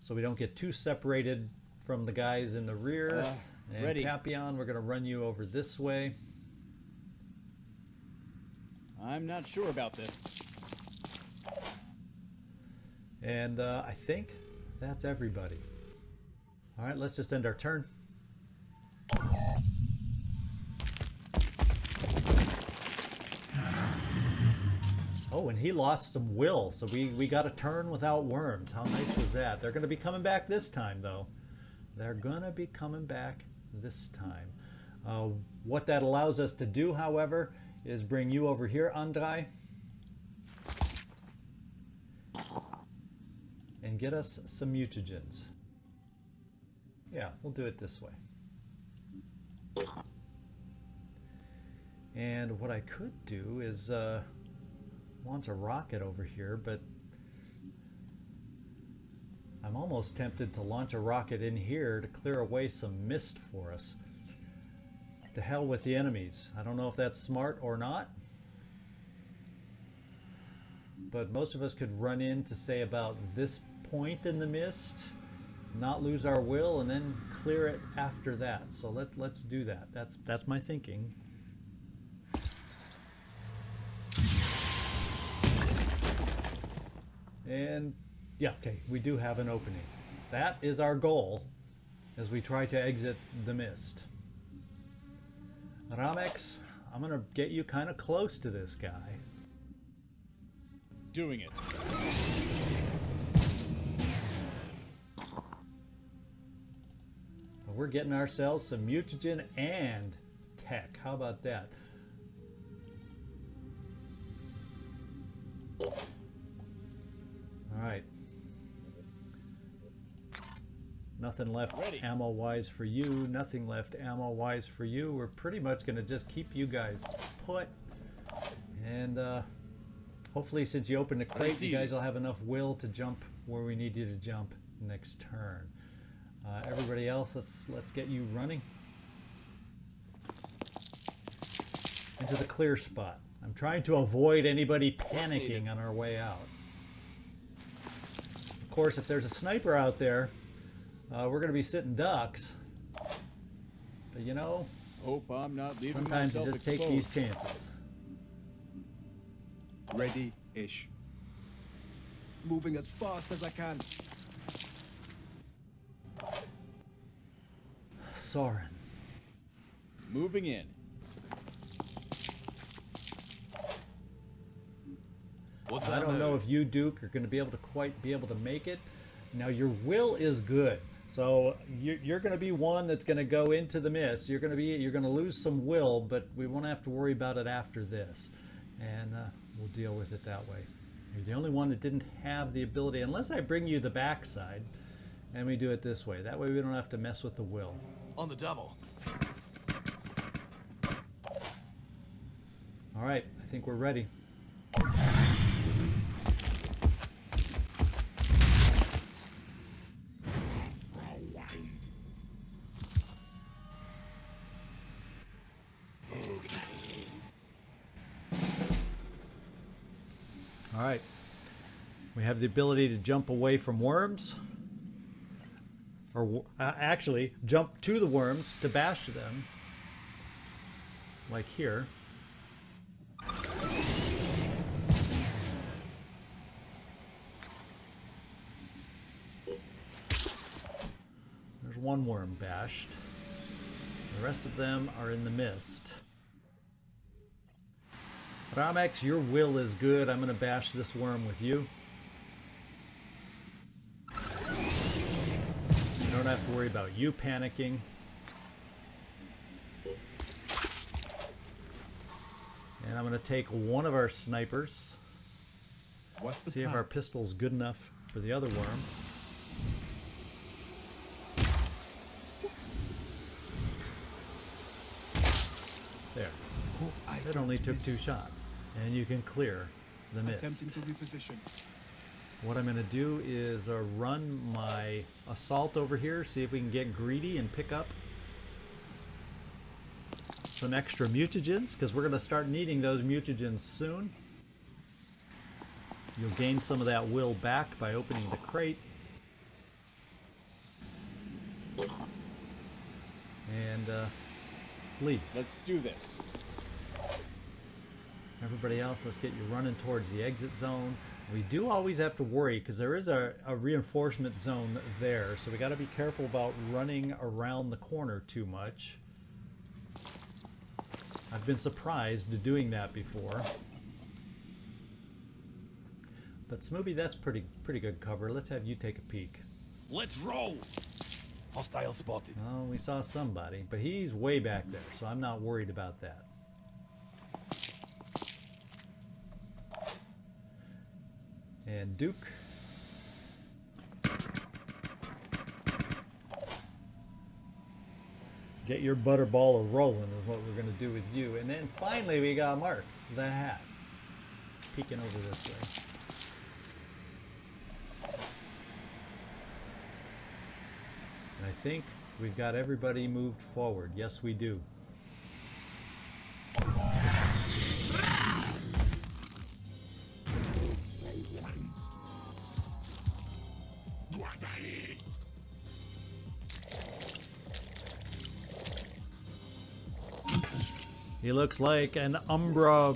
So we don't get too separated from the guys in the rear. And ready. Capion, we're going to run you over this way. I'm not sure about this. And I think that's everybody. All right, let's just end our turn. Oh, and he lost some will, so we got a turn without worms. How nice was that? They're going to be coming back this time, though. They're going to be coming back this time. What that allows us to do, however, is bring you over here, Andrei, and get us some mutagens. Yeah, we'll do it this way. And what I could do is launch a rocket over here, but I'm almost tempted to launch a rocket in here to clear away some mist for us. To hell with the enemies. I don't know if that's smart or not, but most of us could run in to say about this point in the mist, not lose our will, and then clear it after that. So let's do that. That's my thinking. And yeah, okay, we do have an opening. That is our goal as we try to exit the mist. Ramex, I'm gonna get you kind of close to this guy. Doing it. But we're getting ourselves some mutagen and tech. How about that? All right. Nothing left ammo-wise for you. Nothing left ammo-wise for you. We're pretty much going to just keep you guys put. And hopefully since you opened the crate, you guys will have enough will to jump where we need you to jump next turn. Everybody else, let's get you running into the clear spot. I'm trying to avoid anybody panicking on our way out. Of course, if there's a sniper out there, we're going to be sitting ducks. But you know, Hope I'm not leaving sometimes you myself just take exposed. these chances. Ready-ish. Moving as fast as I can. Soren. Moving in. What's I don't know if you, Duke, are going to be able to quite be able to make it. Now, your will is good. So you're going to be one that's going to go into the mist. You're going to lose some will, but we won't have to worry about it after this. And we'll deal with it that way. You're the only one that didn't have the ability, unless I bring you the backside and we do it this way. That way we don't have to mess with the will. On the double. All right, I think we're ready. All right, we have the ability to jump away from worms, or actually jump to the worms to bash them, like here. There's one worm bashed. The rest of them are in the mist. Ramex, your will is good. I'm going to bash this worm with you. You don't have to worry about you panicking. And I'm going to take one of our snipers. What's the See if plan? our pistol's good enough for the other worm. There. Hope I It don't only took miss. 2 shots. And you can clear the mist. Attempting to reposition. What I'm going to do is run my assault over here, see if we can get greedy and pick up some extra mutagens, because we're going to start needing those mutagens soon. You'll gain some of that will back by opening the crate. And leave. Let's do this. Everybody else, let's get you running towards the exit zone. We do always have to worry because there is a reinforcement zone there, so we got to be careful about running around the corner too much. I've been surprised doing that before. But Smoothie, that's pretty good cover. Let's have you take a peek. Let's roll. Hostile spotted. Oh, we saw somebody, but he's way back there, so I'm not worried about that. And Duke. Get your butterball rolling is what we're going to do with you. And then finally we got Mark, the hat, peeking over this way. And I think we've got everybody moved forward. Yes, we do. He looks like an Umbra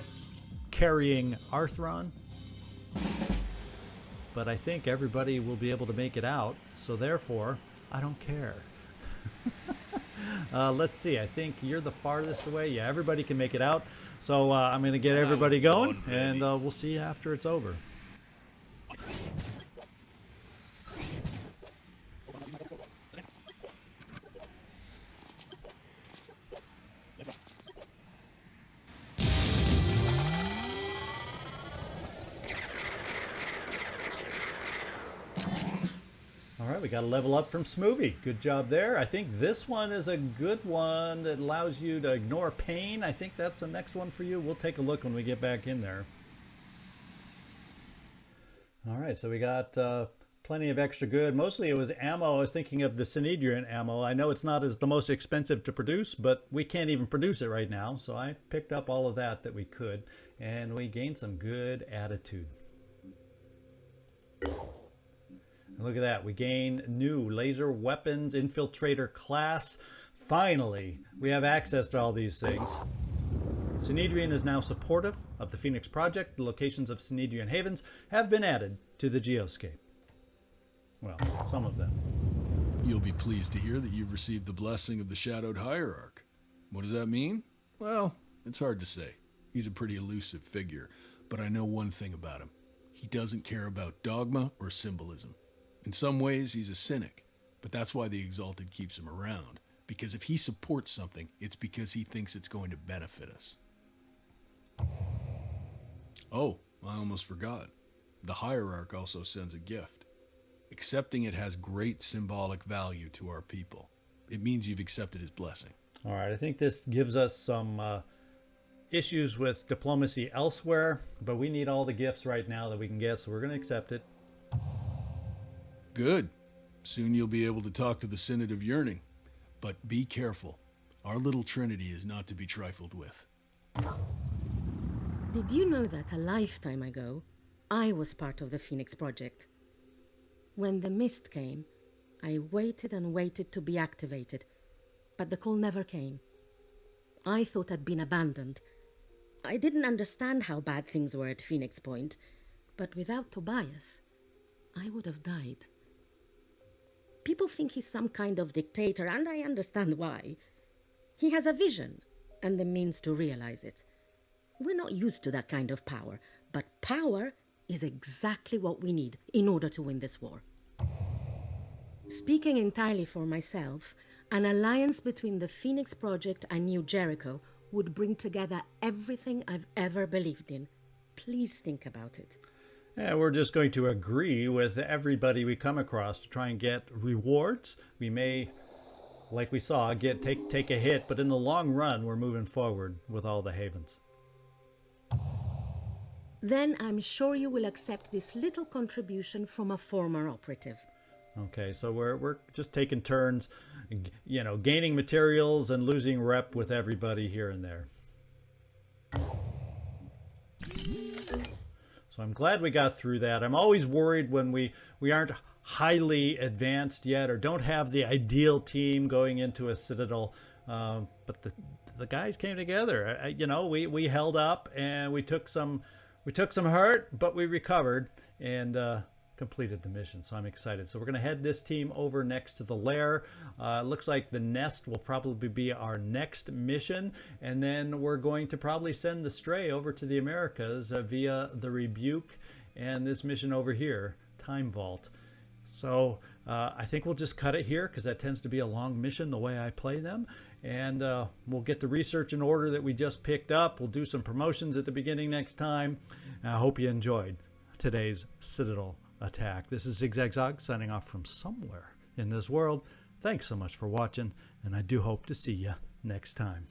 carrying Arthron. But I think everybody will be able to make it out, so therefore, I don't care. Let's see, I think you're the farthest away. Yeah, everybody can make it out. So I'm going to get everybody going, and we'll see you after it's over. All right, we got a level up from Smoothie. Good job there. I think this one is a good one that allows you to ignore pain. I think that's the next one for you. We'll take a look when we get back in there. All right, so we got plenty of extra good. Mostly it was ammo. I was thinking of the Synedrian ammo. I know it's not as the most expensive to produce, but we can't even produce it right now. So I picked up all of that we could, and we gained some good attitude. Look at that. We gain new laser weapons, infiltrator class. Finally, we have access to all these things. Synedrian is now supportive of the Phoenix Project. The locations of Synedrian havens have been added to the GeoScape. Well, some of them. You'll be pleased to hear that you've received the blessing of the Shadowed Hierarch. What does that mean? Well, it's hard to say. He's a pretty elusive figure, but I know one thing about him. He doesn't care about dogma or symbolism. In some ways, he's a cynic, but that's why the Exalted keeps him around. Because if he supports something, it's because he thinks it's going to benefit us. Oh, I almost forgot. The Hierarch also sends a gift. Accepting it has great symbolic value to our people. It means you've accepted his blessing. All right, I think this gives us some issues with diplomacy elsewhere, but we need all the gifts right now that we can get, so we're going to accept it. Good. Soon you'll be able to talk to the Synod of Yearning. But be careful. Our little Trinity is not to be trifled with. Did you know that a lifetime ago, I was part of the Phoenix Project? When the mist came, I waited and waited to be activated, but the call never came. I thought I'd been abandoned. I didn't understand how bad things were at Phoenix Point, but without Tobias, I would have died. People think he's some kind of dictator, and I understand why. He has a vision and the means to realize it. We're not used to that kind of power, but power is exactly what we need in order to win this war. Speaking entirely for myself, an alliance between the Phoenix Project and New Jericho would bring together everything I've ever believed in. Please think about it. Yeah, we're just going to agree with everybody we come across to try and get rewards. We may, like we saw, take a hit, but in the long run, we're moving forward with all the havens. Then I'm sure you will accept this little contribution from a former operative. Okay, so we're just taking turns, you know, gaining materials and losing rep with everybody here and there. So I'm glad we got through that. I'm always worried when we aren't highly advanced yet or don't have the ideal team going into a Citadel. But the guys came together. You know, we held up and we took some hurt, but we recovered and completed the mission. So I'm excited. So we're going to head this team over next to the lair. Looks like the nest will probably be our next mission. And then we're going to probably send the Stray over to the Americas via the Rebuke and this mission over here, Time Vault. So I think we'll just cut it here because that tends to be a long mission the way I play them. And we'll get the research in order that we just picked up. We'll do some promotions at the beginning next time. I hope you enjoyed today's Citadel attack. This is Zigzag Zog signing off from somewhere in this world. Thanks so much for watching, and I do hope to see you next time.